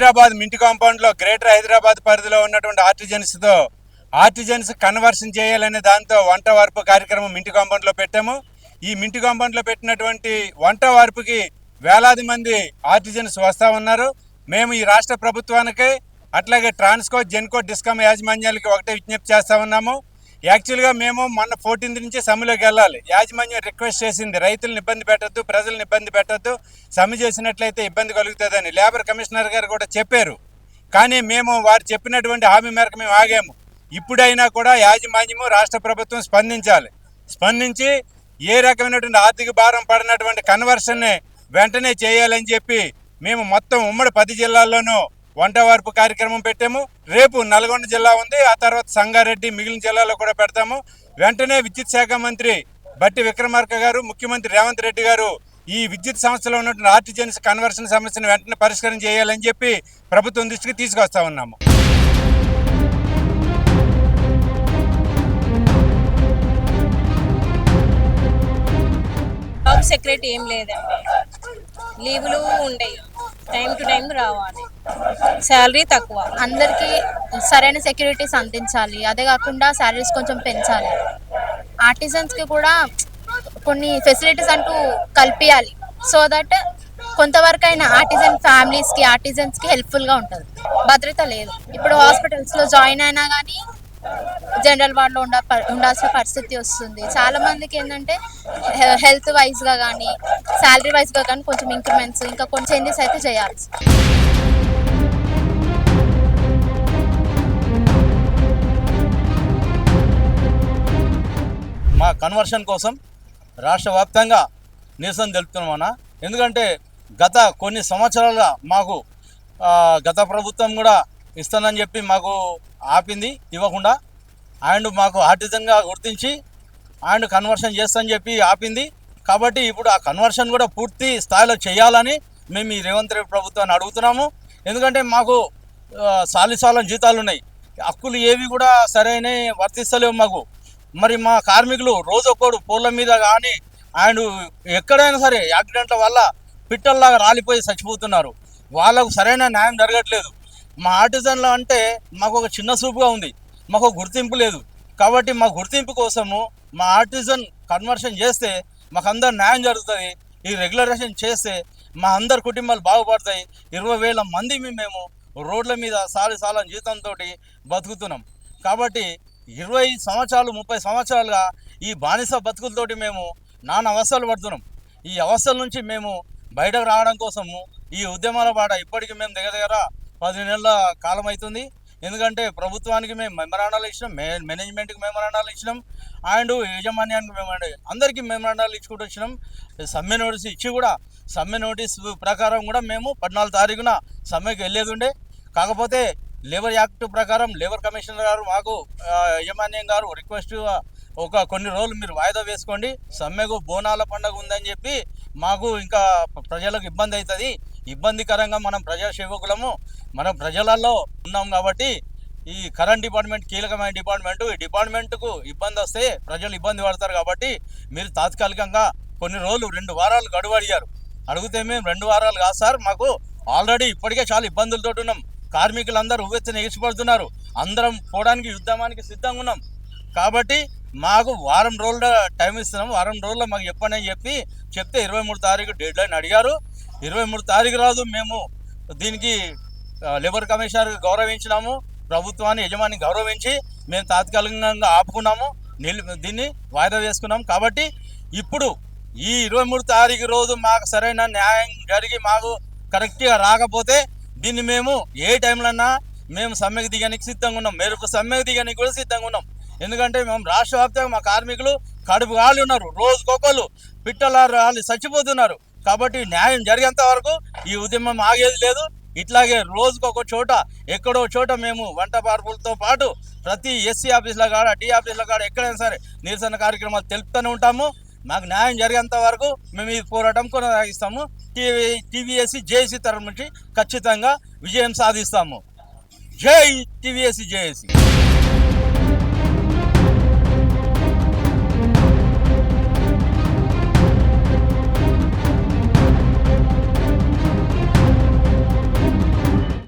హైదరాబాద్ మింటి కాంపౌండ్లో గ్రేటర్ హైదరాబాద్ పరిధిలో ఉన్నటువంటి ఆర్టిజన్స్ కన్వర్షన్ చేయాలనే దాంతో వంట వార్పు కార్యక్రమం మింటి కాంపౌండ్లో పెట్టాము. ఈ మింటి కాంపౌండ్లో పెట్టినటువంటి వంట వార్పుకి వేలాది మంది ఆర్టిజన్స్ వస్తూ ఉన్నారు. మేము ఈ రాష్ట్ర ప్రభుత్వానికి అట్లాగే ట్రాన్స్కో జెన్కో డిస్కామ్ యాజమాన్యాలకి ఒకటే విజ్ఞప్తి చేస్తూ ఉన్నాము. యాక్చువల్గా మేము మొన్న 14 నుంచి సమ్మెలోకి వెళ్ళాలి. యాజమాన్యం రిక్వెస్ట్ చేసింది, రైతులను ఇబ్బంది పెట్టద్దు, ప్రజలను ఇబ్బంది పెట్టద్దు, సమ్మె చేసినట్లయితే ఇబ్బంది కలుగుతుందని లేబర్ కమిషనర్ గారు కూడా చెప్పారు. కానీ మేము వారు చెప్పినటువంటి హామీ మేరకు మేము ఆగాము. ఇప్పుడైనా కూడా యాజమాన్యము రాష్ట్ర ప్రభుత్వం స్పందించి ఏ రకమైనటువంటి ఆర్థిక భారం పడినటువంటి కన్వర్షన్ని వెంటనే చేయాలని చెప్పి మేము మొత్తం ఉమ్మడి 10 జిల్లాల్లోనూ వంట వార్పు కార్యక్రమం పెట్టాము. రేపు నల్గొండ జిల్లా ఉంది, ఆ తర్వాత సంగారెడ్డి, మిగిలిన జిల్లాలో కూడా పెడతాము. వెంటనే విద్యుత్ శాఖ మంత్రి బట్టి విక్రమార్క గారు, ముఖ్యమంత్రి రేవంత్ రెడ్డి గారు ఈ విద్యుత్ సంస్థలో ఉన్నటువంటి ఆర్టిజన్స్ కన్వర్షన్ సమస్యను వెంటనే పరిష్కారం చేయాలని చెప్పి ప్రభుత్వం దృష్టికి తీసుకొస్తా ఉన్నాము. జాబ్ సెక్యూరిటీ ఏం లేదండి, లీవులు ఉండేవి, టైం టు టైం రావాలి, శాలరీ తక్కువ. అందరికీ సరైన సెక్యూరిటీస్ అందించాలి, అదే కాకుండా శాలరీస్ కొంచెం పెంచాలి. ఆర్టిజన్స్కి కూడా కొన్ని ఫెసిలిటీస్ అంటూ కల్పించాలి, సో దట్ కొంతవరకైనా ఆర్టిజన్స్కి హెల్ప్ఫుల్గా ఉంటుంది. భద్రత లేదు. ఇప్పుడు హాస్పిటల్స్లో జాయిన్ అయినా కానీ జనరల్ వార్డులో ఉండాల్సిన పరిస్థితి వస్తుంది. చాలా మందికి ఏంటంటే హెల్త్ వైజ్గా కానీ శాలరీ వైజ్గా కానీ కొంచెం ఇంక్రిమెంట్స్ ఇంకా కొంచెం చేంజెస్ అయితే చేయాలి. మా కన్వర్షన్ కోసం రాష్ట్ర వ్యాప్తంగా నిరసన తెలుపుతున్నామన్నా. ఎందుకంటే గత కొన్ని సంవత్సరాలుగా మాకు గత ప్రభుత్వం కూడా ఇస్తానని చెప్పి మాకు ఆపింది, ఇవ్వకుండా. అండ్ మాకు ఆర్టిజన్గా గుర్తించి అండ్ కన్వర్షన్ చేస్తానని చెప్పి ఆపింది. కాబట్టి ఇప్పుడు ఆ కన్వర్షన్ కూడా పూర్తి స్థాయిలో చేయాలని మేము ఈ రేవంత్ రెడ్డి ప్రభుత్వాన్ని అడుగుతున్నాము. ఎందుకంటే మాకు సాలిసాలం జీతాలు ఉన్నాయి, హక్కులు ఏవి కూడా సరైన వర్తిస్తలేవు మాకు. మరి మా కార్మికులు రోజొక్కడు పోళ్ళ మీద కానీ అండ్ ఎక్కడైనా సరే యాక్సిడెంట్ల వల్ల పిట్టల్లాగా రాలిపోయి చచ్చిపోతున్నారు. వాళ్ళకు సరైన న్యాయం జరగట్లేదు. మా ఆర్టిజన్లు అంటే మాకు ఒక చిన్న చూపుగా ఉంది, మాకు గుర్తింపు లేదు. కాబట్టి మా గుర్తింపు కోసము మా ఆర్టిజన్ కన్వర్షన్ చేస్తే మాకు అందరు న్యాయం జరుగుతుంది. ఈ రెగ్యులరేషన్ చేస్తే మా అందరి కుటుంబాలు బాగుపడతాయి. 20,000 మంది మేము రోడ్ల మీద సాలం జీతంతో బతుకుతున్నాం. కాబట్టి 20 సంవత్సరాలు 30 సంవత్సరాలుగా ఈ బానిస బతుకులతోటి మేము నానా అవస్థలు పడుతున్నాం. ఈ అవస్థల నుంచి మేము బయటకు రావడం కోసము ఈ ఉద్యమాల బాట ఇప్పటికీ మేము దగ్గర 10 నెలల కాలం అవుతుంది. ఎందుకంటే ప్రభుత్వానికి మేము మెమరాండాలు ఇచ్చినాం, మేనేజ్మెంట్కి మెమరాండాలు ఇచ్చినాం, అండ్ యాజమాన్యానికి అందరికీ మెమరాండాలు ఇచ్చుకుంటూ వచ్చినాం. సమ్మె నోటీస్ ఇచ్చి కూడా సమ్మె నోటీస్ ప్రకారం కూడా మేము 14 తారీఖున సమ్మెకి వెళ్ళేది ఉండే. కాకపోతే లేబర్ యాక్ట్ ప్రకారం లేబర్ కమిషనర్ గారు మాకు యాజమాన్యం గారు రిక్వెస్ట్ కొన్ని రోజులు మీరు వాయిదా వేసుకోండి, సమ్మెకు బోనాల పండుగ ఉందని చెప్పి మాకు ఇంకా ప్రజలకు ఇబ్బంది అవుతుంది, ఇబ్బందికరంగా మనం ప్రజాసేవకులము, మనం ప్రజలలో ఉన్నాం కాబట్టి ఈ కరెంట్ డిపార్ట్మెంట్ కీలకమైన డిపార్ట్మెంట్, ఈ డిపార్ట్మెంట్కు ఇబ్బంది వస్తే ప్రజలు ఇబ్బంది పడతారు. కాబట్టి మీరు తాత్కాలికంగా కొన్ని రోజులు 2 వారాలు గడువు అడిగారు. అడిగితే మేము 2 వారాలు కాదు సార్, మాకు ఆల్రెడీ ఇప్పటికే చాలా ఇబ్బందులతో ఉన్నాం, కార్మికులందరూ ఉవ్వెత్తున ఎగిసిపడుతున్నారు, అందరం పోవడానికి యుద్ధానికి సిద్ధంగా ఉన్నాం. కాబట్టి మాకు వారం రోజుల టైం ఇస్తున్నాం, వారం రోజుల్లో మాకు చెప్పండి అని చెప్తే 23 తారీఖు డెడ్ లైన్ అడిగారు. 23 తారీఖు రాదు మేము దీనికి లేబర్ కమిషనర్ గౌరవించినాము, ప్రభుత్వాన్ని యజమాని గౌరవించి మేము తాత్కాలికంగా ఆపుకున్నాము, దీన్ని వాయిదా వేసుకున్నాం. కాబట్టి ఇప్పుడు ఈ 23 తారీఖు రోజు మాకు సరైన న్యాయం జరిగి మాకు కరెక్ట్గా రాకపోతే దీన్ని మేము ఏ టైంలోన్నా మేము సమ్మెకు దిగడానికి సిద్ధంగా ఉన్నాం, మెరుపు సమ్మెకు దిగడానికి కూడా సిద్ధంగా ఉన్నాం. ఎందుకంటే మేము రాష్ట్ర వ్యాప్తంగా మా కార్మికులు కడుపు కాలి ఉన్నారు, రోజుకొకళ్ళు పిట్టల రాలి చచ్చిపోతున్నారు. కాబట్టి న్యాయం జరిగేంత వరకు ఈ ఉద్యమం ఆగేది లేదు. ఇట్లాగే రోజుకొక చోట ఎక్కడో చోట మేము వంట పార్పులతో పాటు ప్రతి ఎస్సీ ఆఫీసుల కాడ డి ఆఫీసుల కాడ ఎక్కడైనా సరే నిరసన కార్యక్రమాలు తెలుపుతూనే ఉంటాము. మాకు న్యాయం జరిగేంత వరకు మేము ఈ పోరాటం కొనసాగిస్తాము. టీవీఎస్సీ జేఏసీ తరఫు నుంచి ఖచ్చితంగా విజయం సాధిస్తాము. జై టీవీఎస్సీ జేఏసీ.